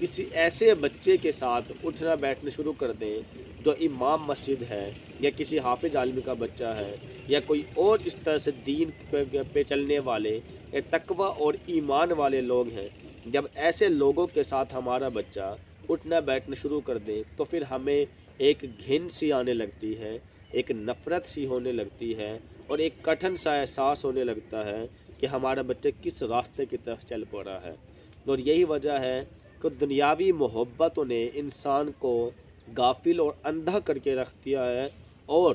کسی ایسے بچے کے ساتھ اٹھنا بیٹھنا شروع کر دیں جو امام مسجد ہے یا کسی حافظ عالم کا بچہ ہے یا کوئی اور اس طرح سے دین پہ چلنے والے یا تقوی اور ایمان والے لوگ ہیں، جب ایسے لوگوں کے ساتھ ہمارا بچہ اٹھنا بیٹھنا شروع کر دے تو پھر ہمیں ایک گھن سی آنے لگتی ہے، ایک نفرت سی ہونے لگتی ہے اور ایک کٹھن سا احساس ہونے لگتا ہے کہ ہمارا بچہ کس راستے کی طرف چل پڑا ہے۔ اور یہی وجہ ہے کہ دنیاوی محبتوں نے انسان کو غافل اور اندھا کر کے رکھ دیا ہے، اور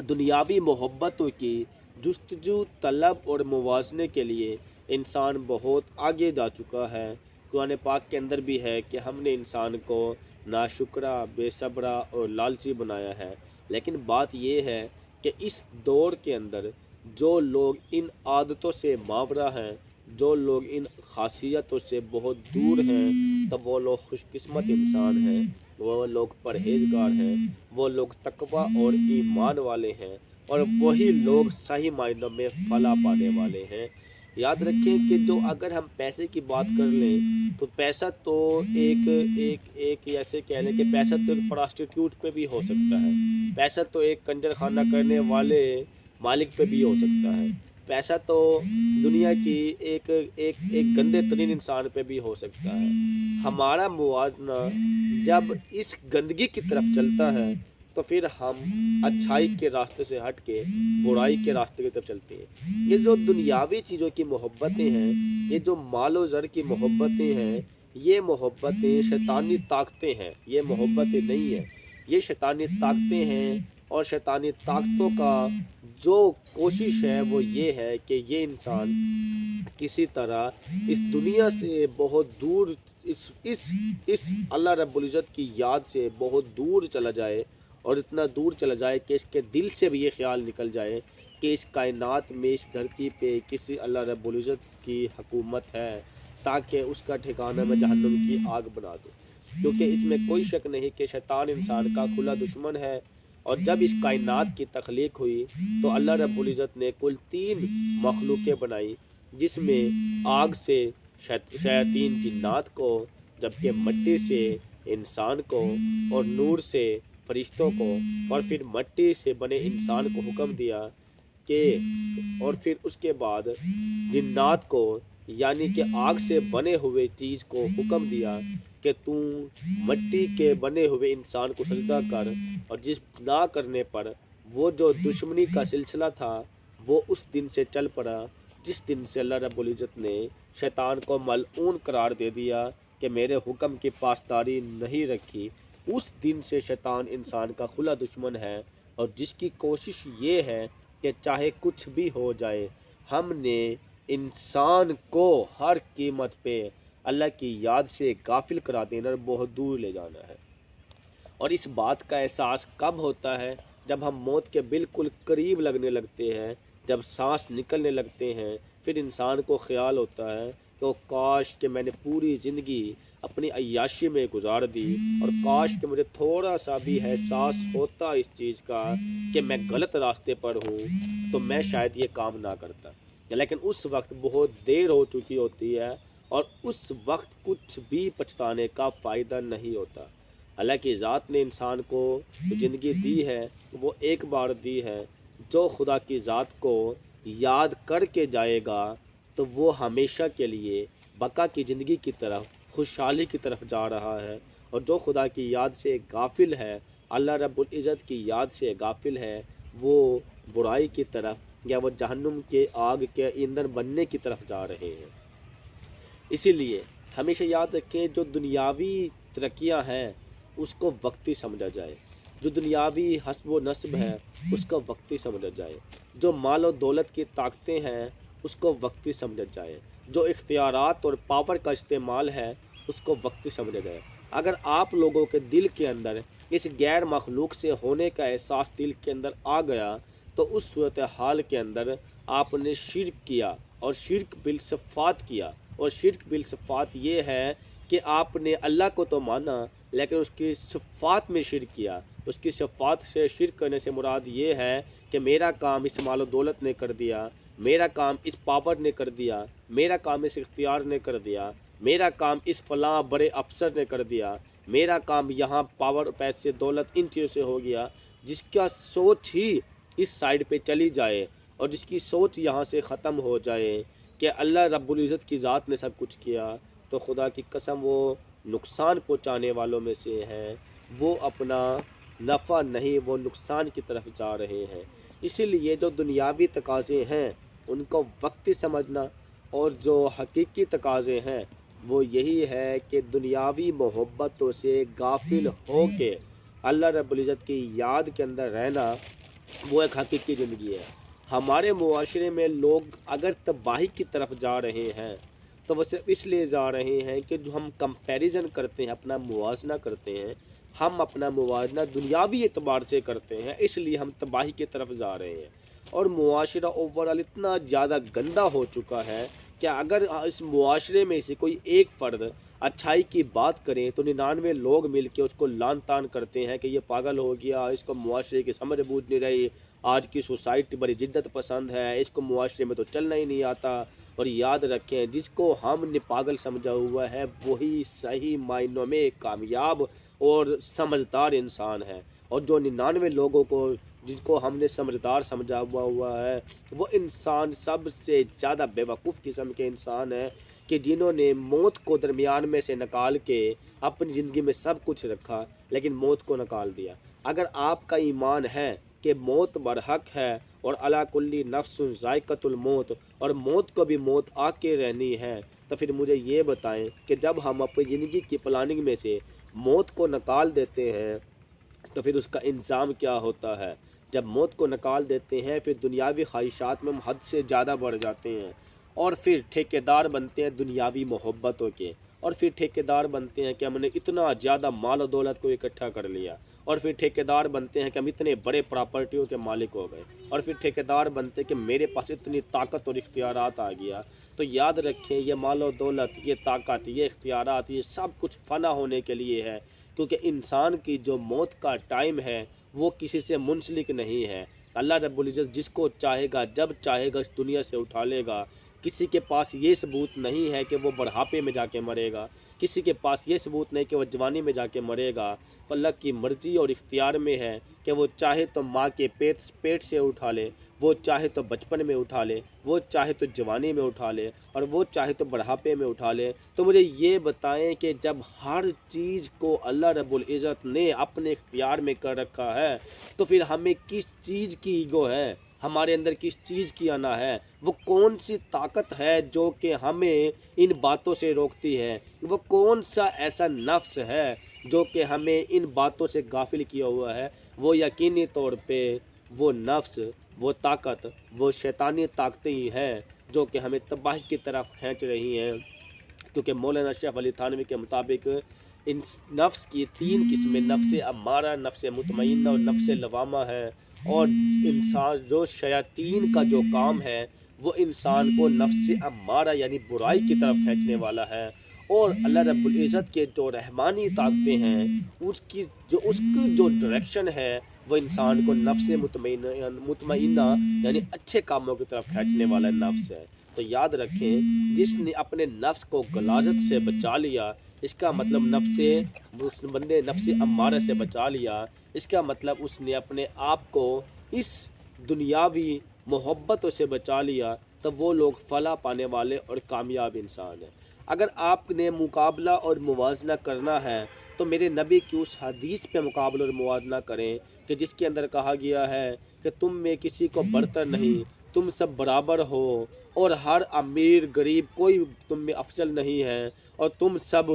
دنیاوی محبتوں کی جستجو طلب اور موازنے کے لیے انسان بہت آگے جا چکا ہے۔ قرآن پاک کے اندر بھی ہے کہ ہم نے انسان کو ناشکرا، بے صبرا اور لالچی بنایا ہے، لیکن بات یہ ہے کہ اس دور کے اندر جو لوگ ان عادتوں سے ماورا ہیں، جو لوگ ان خاصیتوں سے بہت دور ہیں، تب وہ لوگ خوش قسمت انسان ہیں، وہ لوگ پرہیزگار ہیں، وہ لوگ تقوی اور ایمان والے ہیں، اور وہی لوگ صحیح معنوں میں فلاح پانے والے ہیں۔ یاد رکھیں کہ جو اگر ہم پیسے کی بات کر لیں تو پیسہ تو ایک ایسے کہہ لیں کہ پیسہ تو ایک پراسٹیٹیوٹ پہ بھی ہو سکتا ہے، پیسہ تو ایک کنجر خانہ کرنے والے مالک پہ بھی ہو سکتا ہے، پیسہ تو دنیا کی ایک گندے ترین انسان پہ بھی ہو سکتا ہے۔ ہمارا موازنہ جب اس گندگی کی طرف چلتا ہے تو پھر ہم اچھائی کے راستے سے ہٹ کے برائی کے راستے کی طرف چلتے ہیں۔ یہ جو دنیاوی چیزوں کی محبتیں ہیں، یہ جو مال و زر کی محبتیں ہیں، یہ محبتیں شیطانی طاقتیں ہیں، یہ محبتیں نہیں ہیں، یہ شیطانی طاقتیں ہیں، اور شیطانی طاقتوں کا جو کوشش ہے وہ یہ ہے کہ یہ انسان کسی طرح اس دنیا سے بہت دور، اس اللہ رب العزت کی یاد سے بہت دور چلا جائے، اور اتنا دور چلا جائے کہ اس کے دل سے بھی یہ خیال نکل جائے کہ اس کائنات میں، اس دھرتی پہ کسی اللہ رب العزت کی حکومت ہے، تاکہ اس کا ٹھکانہ میں جہنم کی آگ بنا دو۔ کیونکہ اس میں کوئی شک نہیں کہ شیطان انسان کا کھلا دشمن ہے، اور جب اس کائنات کی تخلیق ہوئی تو اللہ رب العزت نے کل 3 مخلوقیں بنائی، جس میں آگ سے شیاطین جنات کو، جبکہ مٹی سے انسان کو، اور نور سے فرشتوں کو، اور پھر مٹی سے بنے انسان کو حکم دیا کہ، اور پھر اس کے بعد جنات کو، یعنی کہ آگ سے بنے ہوئے چیز کو حکم دیا کہ تو مٹی کے بنے ہوئے انسان کو سجدہ کر، اور جس نہ کرنے پر وہ جو دشمنی کا سلسلہ تھا وہ اس دن سے چل پڑا، جس دن سے اللہ رب العزت نے شیطان کو ملعون قرار دے دیا کہ میرے حکم کی پاسداری نہیں رکھی۔ اس دن سے شیطان انسان کا کھلا دشمن ہے، اور جس کی کوشش یہ ہے کہ چاہے کچھ بھی ہو جائے، ہم نے انسان کو ہر قیمت پہ اللہ کی یاد سے غافل کرا دینا اور بہت دور لے جانا ہے۔ اور اس بات کا احساس کب ہوتا ہے؟ جب ہم موت کے بالکل قریب لگنے لگتے ہیں، جب سانس نکلنے لگتے ہیں، پھر انسان کو خیال ہوتا ہے کہ وہ کاش کہ میں نے پوری زندگی اپنی عیاشی میں گزار دی، اور کاش کہ مجھے تھوڑا سا بھی احساس ہوتا اس چیز کا کہ میں غلط راستے پر ہوں، تو میں شاید یہ کام نہ کرتا۔ لیکن اس وقت بہت دیر ہو چکی ہوتی ہے، اور اس وقت کچھ بھی پچھتانے کا فائدہ نہیں ہوتا۔ اللہ کی ذات نے انسان کو جو زندگی دی ہے وہ ایک بار دی ہے، جو خدا کی ذات کو یاد کر کے جائے گا تو وہ ہمیشہ کے لیے بقا کی زندگی کی طرف، خوشحالی کی طرف جا رہا ہے، اور جو خدا کی یاد سے غافل ہے، اللہ رب العزت کی یاد سے غافل ہے، وہ برائی کی طرف یا وہ جہنم کے آگ کے ایندھن بننے کی طرف جا رہے ہیں۔ اسی لیے ہمیشہ یاد رکھیں جو دنیاوی ترقیاں ہیں اس کو وقتی سمجھا جائے، جو دنیاوی حسب و نصب ہے اس کو وقتی سمجھا جائے، جو مال و دولت کی طاقتیں ہیں اس کو وقتی سمجھا جائے، جو اختیارات اور پاور کا استعمال ہے اس کو وقتی سمجھا جائے۔ اگر آپ لوگوں کے دل کے اندر اس غیر مخلوق سے ہونے کا احساس دل کے اندر آ گیا تو اس صورتحال کے اندر آپ نے شرک کیا، اور شرک بالصفات کیا، اور شرک بالصفات یہ ہے کہ آپ نے اللہ کو تو مانا لیکن اس کی صفات میں شرک کیا۔ اس کی صفات سے شرک کرنے سے مراد یہ ہے کہ میرا کام اس مال و دولت نے کر دیا، میرا کام اس پاور نے کر دیا، میرا کام اس اختیار نے کر دیا، میرا کام اس فلاں بڑے افسر نے کر دیا، میرا کام یہاں پاور پیسے دولت ان چیزوں سے ہو گیا، جس کا سوچ ہی اس سائڈ پہ چلی جائے اور جس کی سوچ یہاں سے ختم ہو جائے کہ اللہ رب العزت کی ذات نے سب کچھ کیا، تو خدا کی قسم وہ نقصان پہنچانے والوں میں سے ہیں، وہ اپنا نفع نہیں وہ نقصان کی طرف جا رہے ہیں۔ اسی لیے جو دنیاوی تقاضے ہیں ان کو وقتی سمجھنا، اور جو حقیقی تقاضے ہیں وہ یہی ہے کہ دنیاوی محبتوں سے غافل ہو کے اللہ رب العزت کی یاد کے اندر رہنا، وہ ایک حقیقی زندگی ہے۔ ہمارے معاشرے میں لوگ اگر تباہی کی طرف جا رہے ہیں تو وہ صرف اس لیے جا رہے ہیں کہ جو ہم کمپیریزن کرتے ہیں، اپنا موازنہ کرتے ہیں، ہم اپنا موازنہ دنیاوی اعتبار سے کرتے ہیں، اس لیے ہم تباہی کی طرف جا رہے ہیں۔ اور معاشرہ اوورال اتنا زیادہ گندا ہو چکا ہے کہ اگر اس معاشرے میں سے کوئی ایک فرد اچھائی کی بات کریں تو 99 لوگ مل کے اس کو لان تان کرتے ہیں کہ یہ پاگل ہو گیا، اس کو معاشرے کی سمجھ بوجھ نہیں رہی، آج کی سوسائٹی بڑی جدت پسند ہے، اس کو معاشرے میں تو چلنا ہی نہیں آتا۔ اور یاد رکھیں، جس کو ہم نے پاگل سمجھا ہوا ہے وہی صحیح معنوں میں کامیاب اور سمجھدار انسان ہے، اور جو 99 لوگوں کو جن کو ہم نے سمجھدار سمجھا ہوا ہے وہ انسان سب سے زیادہ بے وقوف قسم کے انسان ہیں کہ جنہوں نے موت کو درمیان میں سے نکال کے اپنی زندگی میں سب کچھ رکھا لیکن موت کو نکال دیا۔ اگر آپ کا ایمان ہے کہ موت برحق ہے اور علی کل نفس ذائقۃ الموت، اور موت کو بھی موت آ کے رہنی ہے، تو پھر مجھے یہ بتائیں کہ جب ہم اپنی زندگی کی پلاننگ میں سے موت کو نکال دیتے ہیں تو پھر اس کا انجام کیا ہوتا ہے؟ جب موت کو نکال دیتے ہیں پھر دنیاوی خواہشات میں ہم حد سے زیادہ بڑھ جاتے ہیں، اور پھر ٹھیکیدار بنتے ہیں دنیاوی محبتوں کے، اور پھر ٹھیکیدار بنتے ہیں کہ ہم نے اتنا زیادہ مال و دولت کو اکٹھا کر لیا، اور پھر ٹھیکیدار بنتے ہیں کہ ہم اتنے بڑے پراپرٹیوں کے مالک ہو گئے، اور پھر ٹھیکیدار بنتے ہیں کہ میرے پاس اتنی طاقت اور اختیارات آ گیا۔ تو یاد رکھیں، یہ مال و دولت، یہ طاقت، یہ اختیارات، یہ سب کچھ فنا ہونے کے لیے ہے، کیونکہ انسان کی جو موت کا ٹائم ہے وہ کسی سے منسلک نہیں ہے۔ اللہ رب العزت جس کو چاہے گا جب چاہے گا اس دنیا سے اٹھا لے گا۔ کسی کے پاس یہ ثبوت نہیں ہے کہ وہ بڑھاپے میں جا کے مرے گا، کسی کے پاس یہ ثبوت نہیں کہ وہ جوانی میں جا کے مرے گا۔ اللہ کی مرضی اور اختیار میں ہے کہ وہ چاہے تو ماں کے پیٹ سے اٹھا لے، وہ چاہے تو بچپن میں اٹھا لے، وہ چاہے تو جوانی میں اٹھا لے، اور وہ چاہے تو بڑھاپے میں اٹھا لے۔ تو مجھے یہ بتائیں کہ جب ہر چیز کو اللہ رب العزت نے اپنے اختیار میں کر رکھا ہے تو پھر ہمیں کس چیز کی ایگو ہے، ہمارے اندر کس چیز کی انا ہے، وہ کون سی طاقت ہے جو کہ ہمیں ان باتوں سے روکتی ہے، وہ کون سا ایسا نفس ہے جو کہ ہمیں ان باتوں سے غافل کیا ہوا ہے؟ وہ یقینی طور پہ وہ نفس، وہ طاقت، وہ شیطانی طاقتیں ہی ہیں جو کہ ہمیں تباہی کی طرف کھینچ رہی ہیں۔ کیونکہ مولانا اشرف علی تھانوی کے مطابق ان نفس کی 3 قسمیں، نفس امارہ، نفس مطمئنہ اور نفس لوامہ ہے، اور انسان جو شیاطین کا جو کام ہے وہ انسان کو نفس امارہ یعنی برائی کی طرف کھینچنے والا ہے، اور اللہ رب العزت کے جو رحمانی طاقتیں ہیں اس کی جو ڈائریکشن ہے وہ انسان کو نفس مطمئنہ یعنی اچھے کاموں کی طرف کھینچنے والا نفس ہے۔ تو یاد رکھیں، جس نے اپنے نفس کو غلاظت سے بچا لیا، اس کا مطلب اس بندے نفس امارہ سے بچا لیا، اس کا مطلب اس نے اپنے آپ کو اس دنیاوی محبتوں سے بچا لیا، تب وہ لوگ فلاح پانے والے اور کامیاب انسان ہیں۔ اگر آپ نے مقابلہ اور موازنہ کرنا ہے تو میرے نبی کی اس حدیث پہ مقابلہ اور موازنہ کریں کہ جس کے اندر کہا گیا ہے کہ تم میں کسی کو برتر نہیں، تم سب برابر ہو، اور ہر امیر غریب کوئی تم میں افضل نہیں ہے، اور تم سب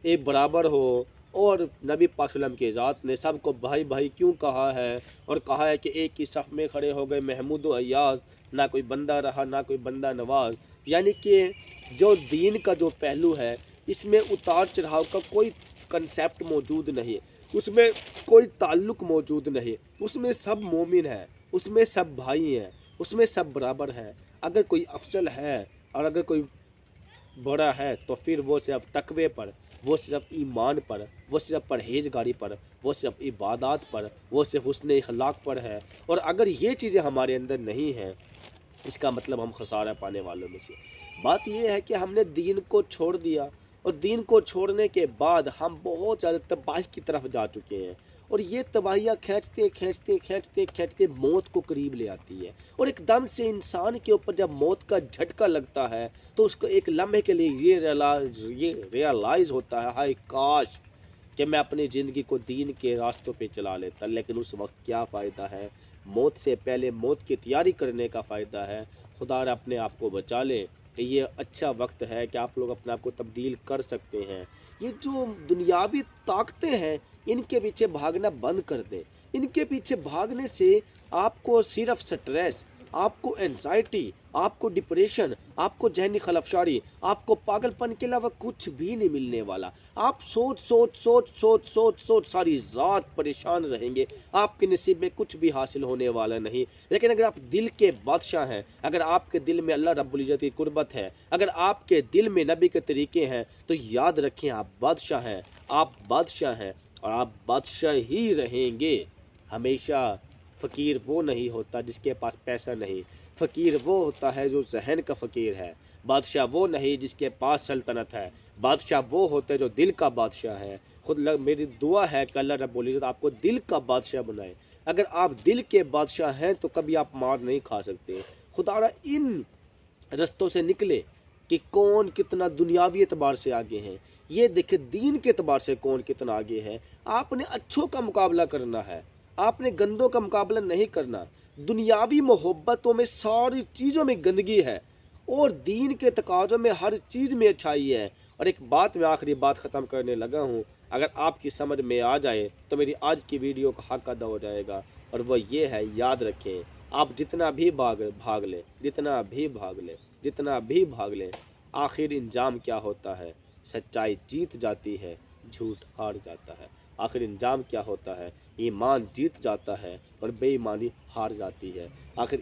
ایک برابر ہو۔ اور نبی پاک صلی اللہ علیہ وسلم کی ذات نے سب کو بھائی بھائی کیوں کہا ہے، اور کہا ہے کہ ایک ہی صف میں کھڑے ہو گئے محمود و ایاز، نہ کوئی بندہ رہا نہ کوئی بندہ نواز۔ یعنی کہ جو دین کا جو پہلو ہے اس میں اتار چڑھاؤ کا کوئی کنسیپٹ موجود نہیں، اس میں کوئی تعلق موجود نہیں، اس میں سب مومن ہیں، اس میں سب بھائی ہیں، اس میں سب برابر ہیں۔ اگر کوئی افضل ہے اور اگر کوئی بڑا ہے تو پھر وہ صرف تقوی پر، وہ صرف ایمان پر، وہ صرف پرہیزگاری پر، وہ صرف عبادات پر، وہ صرف حسن اخلاق پر ہے۔ اور اگر یہ چیزیں ہمارے اندر نہیں ہیں اس کا مطلب ہم خسارہ پانے والوں میں سے۔ بات یہ ہے کہ ہم نے دین کو چھوڑ دیا اور دین کو چھوڑنے کے بعد ہم بہت زیادہ تباہی کی طرف جا چکے ہیں، اور یہ تباہیاں کھینچتے کھینچتے کھینچتے کھینچتے موت کو قریب لے آتی ہے، اور ایک دم سے انسان کے اوپر جب موت کا جھٹکا لگتا ہے تو اس کو ایک لمحے کے لیے یہ ریئلائز ہوتا ہے، ہائے کاش کہ میں اپنی زندگی کو دین کے راستوں پہ چلا لیتا، لیکن اس وقت کیا فائدہ ہے؟ موت سے پہلے موت کی تیاری کرنے کا فائدہ ہے۔ خدا را اپنے آپ کو بچا لے کہ یہ اچھا وقت ہے کہ آپ لوگ اپنے آپ کو تبدیل کر سکتے ہیں۔ یہ جو دنیاوی طاقتیں ہیں ان کے پیچھے بھاگنا بند کر دیں۔ ان کے پیچھے بھاگنے سے آپ کو صرف سٹریس، آپ کو انزائٹی، آپ کو ڈپریشن، آپ کو ذہنی خلفشاری، آپ کو پاگل پن کے علاوہ کچھ بھی نہیں ملنے والا۔ آپ سوچ سوچ سوچ سوچ سوچ سوچ ساری رات پریشان رہیں گے، آپ کے نصیب میں کچھ بھی حاصل ہونے والا نہیں۔ لیکن اگر آپ دل کے بادشاہ ہیں، اگر آپ کے دل میں اللہ رب العزت کی قربت ہے، اگر آپ کے دل میں نبی کے طریقے ہیں، تو یاد رکھیں آپ بادشاہ ہیں، آپ بادشاہ ہیں، اور آپ بادشاہ ہی رہیں گے ہمیشہ۔ فقیر وہ نہیں ہوتا جس کے پاس پیسہ نہیں، فقیر وہ ہوتا ہے جو ذہن کا فقیر ہے۔ بادشاہ وہ نہیں جس کے پاس سلطنت ہے، بادشاہ وہ ہوتا ہے جو دل کا بادشاہ ہے۔ میری دعا ہے کہ اللہ رب العزت آپ کو دل کا بادشاہ بنائے۔ اگر آپ دل کے بادشاہ ہیں تو کبھی آپ مار نہیں کھا سکتے۔ خدا را ان رستوں سے نکلے کہ کون کتنا دنیاوی اعتبار سے آگے ہیں، یہ دیکھیں دین کے اعتبار سے کون کتنا آگے ہے۔ آپ نے اچھوں کا مقابلہ کرنا ہے، آپ نے گندوں کا مقابلہ نہیں کرنا۔ دنیاوی محبتوں میں ساری چیزوں میں گندگی ہے، اور دین کے تقاضوں میں ہر چیز میں اچھائی ہے۔ اور ایک بات میں آخری بات ختم کرنے لگا ہوں، اگر آپ کی سمجھ میں آ جائے تو میری آج کی ویڈیو کا حق ادا ہو جائے گا، اور وہ یہ ہے، یاد رکھیں آپ جتنا بھی بھاگ لیں، جتنا بھی بھاگ لیں، جتنا بھی بھاگ لیں، آخر انجام کیا ہوتا ہے؟ سچائی جیت جاتی ہے، جھوٹ ہار جاتا ہے۔ آخر انجام کیا ہوتا ہے؟ ایمان جیت جاتا ہے اور بے ایمانی ہار جاتی ہے۔ آخر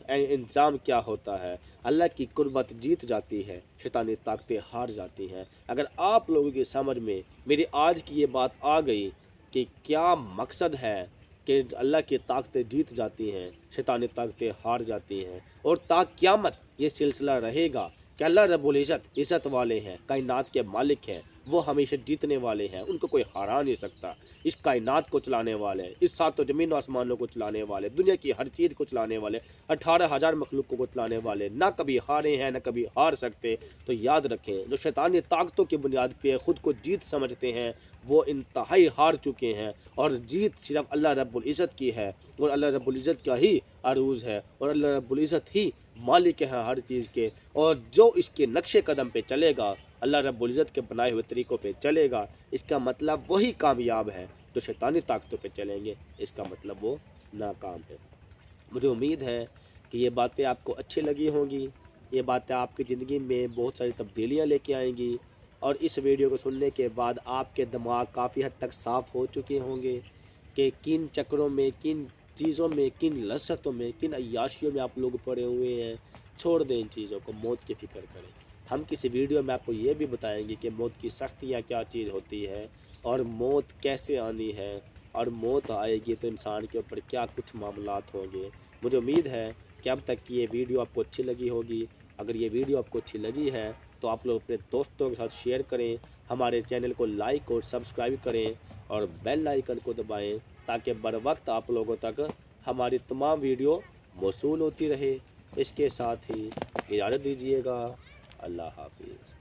انجام کیا ہوتا ہے؟ اللہ کی قربت جیت جاتی ہے، شیطانی طاقتیں ہار جاتی ہیں۔ اگر آپ لوگوں کی سمجھ میں میری آج کی یہ بات آ گئی کہ کیا مقصد ہے کہ اللہ کی طاقتیں جیت جاتی ہیں، شیطانی طاقتیں ہار جاتی ہیں، اور تا قیامت یہ سلسلہ رہے گا کہ اللہ رب العزت عزت والے ہیں، کائنات کے مالک ہیں، وہ ہمیشہ جیتنے والے ہیں، ان کو کوئی ہرا نہیں سکتا۔ اس کائنات کو چلانے والے، اس ساتوں زمین و آسمانوں کو چلانے والے، دنیا کی ہر چیز کو چلانے والے، 18,000 مخلوقوں کو چلانے والے، نہ کبھی ہارے ہیں نہ کبھی ہار سکتے۔ تو یاد رکھیں جو شیطانی طاقتوں کی بنیاد پہ خود کو جیت سمجھتے ہیں وہ انتہائی ہار چکے ہیں، اور جیت صرف اللہ رب العزت کی ہے، اور اللہ رب العزت کا ہی عروج ہے، اور اللہ رب العزت ہی مالک ہے ہر چیز کے۔ اور جو اس کے نقش قدم پہ چلے گا، اللہ رب العزت کے بنائے ہوئے طریقوں پہ چلے گا، اس کا مطلب وہی کامیاب ہے۔ جو شیطانی طاقتوں پہ چلیں گے اس کا مطلب وہ ناکام ہے۔ مجھے امید ہے کہ یہ باتیں آپ کو اچھی لگی ہوں گی، یہ باتیں آپ کی زندگی میں بہت ساری تبدیلیاں لے کے آئیں گی، اور اس ویڈیو کو سننے کے بعد آپ کے دماغ کافی حد تک صاف ہو چکے ہوں گے کہ کن چکروں میں، کن چیزوں میں، کن لذتوں میں، کن عیاشیوں میں آپ لوگ پڑے ہوئے ہیں۔ چھوڑ دیں ان چیزوں کو، موت کی فکر کریں۔ ہم کسی ویڈیو میں آپ کو یہ بھی بتائیں گے کہ موت کی سختیاں کیا چیز ہوتی ہے، اور موت کیسے آنی ہے، اور موت آئے گی تو انسان کے اوپر کیا کچھ معاملات ہوں گے۔ مجھے امید ہے کہ اب تک کی یہ ویڈیو آپ کو اچھی لگی ہوگی۔ اگر یہ ویڈیو آپ کو اچھی لگی ہے تو آپ لوگ اپنے دوستوں کے ساتھ شیئر کریں، ہمارے چینل کو لائک اور سبسکرائب کریں، اور بیل آئیکن کو دبائیں تاکہ بر وقت آپ لوگوں تک ہماری تمام ویڈیو موصول ہوتی رہے۔ اس کے ساتھ ہی اجازت دیجیے گا، اللہ حافظ۔